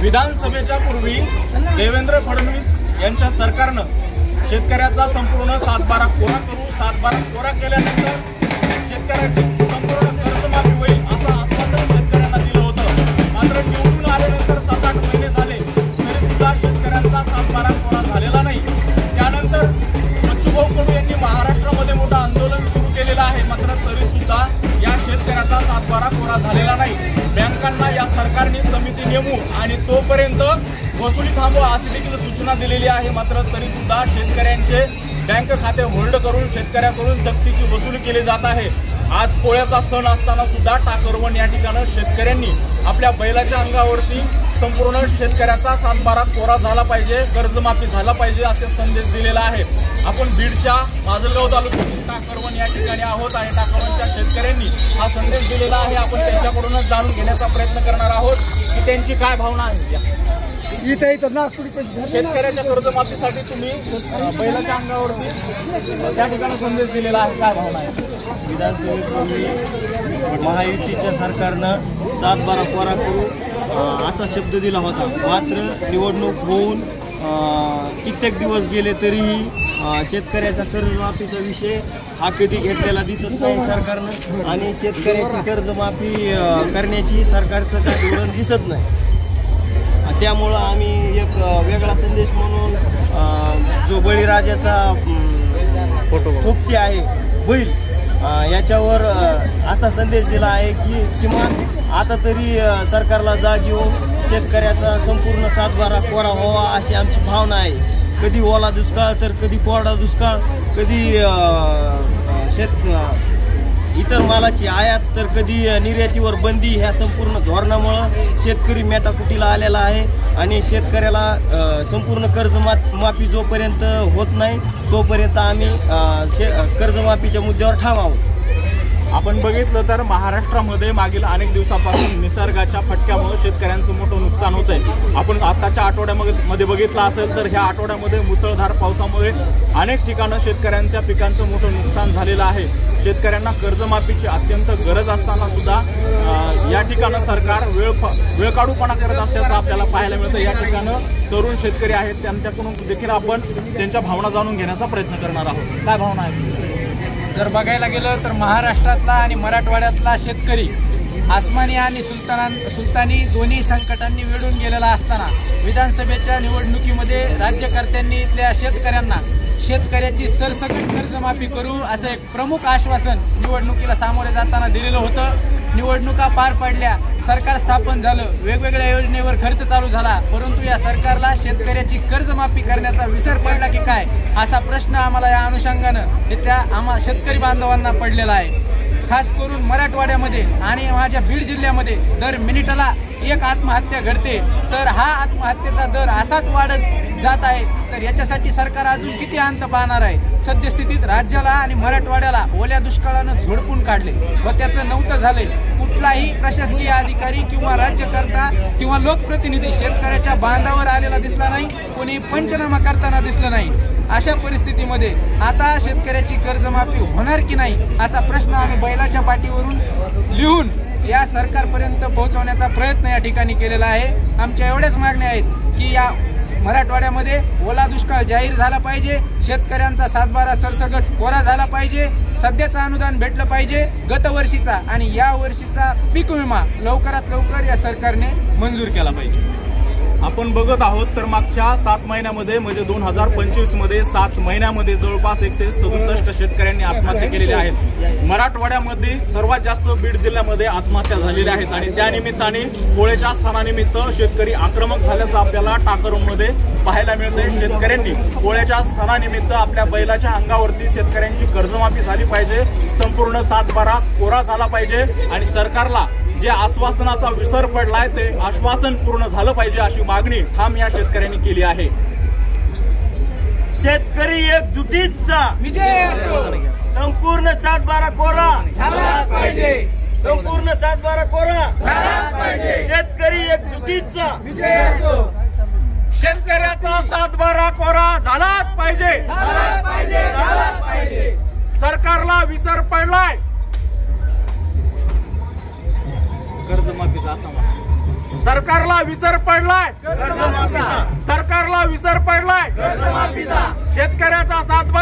विधानसभेच्या पूर्वी देवेंद्र फडणवीस यांच्या सरकारनं शेतकऱ्याचा संपूर्ण 7/12 कोरा करू, 7/12 कोरा केल्यानंतर शेतकऱ्याची संपूर्ण कर्जमाफी होईल असं आश्वासन शेतकऱ्यांना दिलं होतं। मात्र निवडून आल्यानंतर 7-8 महिने झाले तरी सुद्धा शेतकऱ्यांचा 7/12 कोरा झालेला नाही। त्यानंतर बच्चूभाऊ कडू यांनी महाराष्ट्रामध्ये मोठं आंदोलन सुरू केलेलं आहे, मात्र तरी सुद्धा या शेतकऱ्याचा 7/12 कोरा झालेला नाही। बँकांना या सरकारने समिती नेमू आणि तोपर्यंत वसुली थांबवा अशी देखील सूचना दिलेली आहे, मात्र तरी सुद्धा शेतकऱ्यांचे बँक खाते होल्ड करून शेतकऱ्याकडून सक्तीची वसुली केली जात आहे। आज पोळ्याचा सण असताना सुद्धा टाकरवण या ठिकाणी शेतकऱ्यांनी आपल्या बैलाच्या अंगावरती संपूर्ण शेतकऱ्याचा 7/12 कोरा झाला पाहिजे, कर्जमाफी झाला पाहिजे असे संदेश दिलेला आहे। आपण बीडच्या माजलगाव तालुक्यातील टाकरवण या ठिकाणी आहोत आणि टाकरवणच्या शेतकऱ्यांनी हा संदेश दिलेला आहे। आपण त्यांच्याकडूनच जाणून घेण्याचा प्रयत्न करणार आहोत की त्यांची काय भावना आहे। शेतकऱ्याच्या कर्जमाफीसाठी तुम्ही बैलाच्या अंगावरती त्या ठिकाणी संदेश दिलेला आहे, काय भावना आहे? विधानसभेपूर्वी महायुतीच्या सरकारनं 7/12 कोरा करू असा शब्द दिला होता, मात्र निवडणूक होऊन कित्येक दिवस गेले तरीही शेतकऱ्याचा कर्जमाफीचा विषय हा कधी घेतलेला दिसत नाही सरकारनं आणि शेतकऱ्याची कर्जमाफी करण्याची सरकारचं काही धोरण दिसत नाही। त्यामुळं आम्ही एक वेगळा संदेश म्हणून जो बळीराजाचा फोटो आहे बैल याच्यावर असा संदेश दिला आहे की किमान आता तरी सरकारला जाग येऊन शेतकऱ्याचा संपूर्ण 7/12 कोरा व्हावा अशी आमची भावना आहे। कधी ओला दुष्काळ तर कधी कोरडा दुष्काळ, कधी इतर मालाची आयात तर कधी निर्यातीवर बंदी, ह्या संपूर्ण धोरणामुळे शेतकरी मेटाकुटीला आलेला आहे आणि शेतकऱ्याला संपूर्ण कर्जमाफी जोपर्यंत होत नाही तोपर्यंत आम्ही कर्जमाफीच्या मुद्द्यावर ठाम आहोत। आपण बघितलं तर महाराष्ट्रामध्ये मागील अनेक दिवसापासून निसर्गाच्या फटक्यामुळे शेतकऱ्यांचं मोठं नुकसान होत आहे। आपण आताच्या आठवड्यामध्ये बघितलं असेल तर ह्या आठवड्यामध्ये मुसळधार पावसामुळे अनेक ठिकाणी शेतकऱ्यांच्या पिकांचं मोठं नुकसान झालेलं आहे। शेतकऱ्यांना कर्जमाफीची अत्यंत गरज असताना सुद्धा या ठिकाणी सरकार वेळकाढूपणा करत असल्याचं आपल्याला पाहायला मिळतं। या ठिकाणी तरुण शेतकरी आहेत, त्यांच्याकडून देखील आपण त्यांच्या भावना जाणून घेण्याचा प्रयत्न करणार आहोत। काय भावना आहे? जर बघायला गेलं तर महाराष्ट्रातला आणि मराठवाड्यातला शेतकरी आसमानी आणि सुलतानी दोन्ही संकटांनी वेढून गेलेला असताना विधानसभेच्या निवडणुकीमध्ये राज्यकर्त्यांनी इथल्या शेतकऱ्याची सरसकट कर्जमाफी करू असं एक प्रमुख आश्वासन निवडणुकीला सामोरे जाताना दिलेलं होतं। निवडणुका पार पडल्या, सरकार स्थापन झालं, वेगवेगळ्या योजनेवर खर्च चालू झाला, परंतु या सरकारला शेतकऱ्याची कर्जमाफी करण्याचा विसर पडला की काय असा प्रश्न आम्हाला या अनुषंगानं आम्हा शेतकरी बांधवांना पडलेला आहे। खास करून मराठवाड्यामध्ये आणि माझ्या बीड जिल्ह्यामध्ये दर मिनिटाला एक आत्महत्या घडते, तर हा आत्महत्येचा दर असाच वाढत जात आहे, तर याच्यासाठी सरकार अजून किती अंत पाहणार आहे? सद्यस्थितीत राज्याला आणि मराठवाड्याला ओल्या दुष्काळानं झोडपून काढले व त्याचं नव्हतं झालंय। कुठलाही प्रशासकीय अधिकारी किंवा राज्यकर्ता किंवा लोकप्रतिनिधी शेतकऱ्याच्या बांधावर आलेला दिसला नाही, कोणी पंचनामा करताना दिसलं नाही। अशा परिस्थितीमध्ये आता शेतकऱ्याची कर्जमाफी होणार की नाही असा प्रश्न आम्ही बैलाच्या पाठीवरून लिहून या सरकारपर्यंत पोहोचवण्याचा प्रयत्न या ठिकाणी केलेला आहे। आमच्या एवढ्याच मागण्या आहेत की या मराठवाड्यामध्ये ओला दुष्काळ जाहीर झाला पाहिजे, शेतकऱ्यांचा 7/12 सरसकट कोरा झाला पाहिजे, सध्याचं अनुदान भेटलं पाहिजे, गत वर्षीचा आणि या वर्षीचा पीक विमा लवकरात लवकर या सरकारने मंजूर केला पाहिजे। आपण बघत आहोत तर मागच्या 7 महिन्यामध्ये म्हणजे 2025 मध्ये 7 महिन्यामध्ये जवळपास 167 शेतकऱ्यांनी आत्महत्या केलेल्या आहेत। मराठवाड्यामध्ये सर्वात जास्त बीड जिल्ह्यामध्ये आत्महत्या झालेल्या आहेत आणि त्यानिमित्ताने पोळ्याच्या सणानिमित्त शेतकरी आक्रमक झाल्याचं आपल्याला टाकरमध्ये पाहायला मिळतंय। शेतकऱ्यांनी पोळ्याच्या सणानिमित्त आपल्या बैलाच्या अंगावरती शेतकऱ्यांची कर्जमाफी झाली पाहिजे, संपूर्ण 7/12 कोरा झाला पाहिजे आणि सरकारला जे आश्वासनाचा विसर पडलाय ते आश्वासन पूर्ण झालं पाहिजे अशी मागणी ठाम या शेतकऱ्यांनी केली आहे। शेतकरी एकजुटीचा विजय असो, संपूर्ण 7/12 कोरा झालाच पाहिजे, संपूर्ण 7/12 कोरा झालाच पाहिजे, शेतकरी एकजुटीचा विजय असो, शेतकऱ्याचा 7/12 कोरा झालाच पाहिजे, झालाच पाहिजे, झालाच पाहिजे। सरकारला विसर पडलाय कर्जमाफीचा असा सरकारला विसर पडलाय, सरकारला विसर पडलाय, शेतकऱ्याचा 7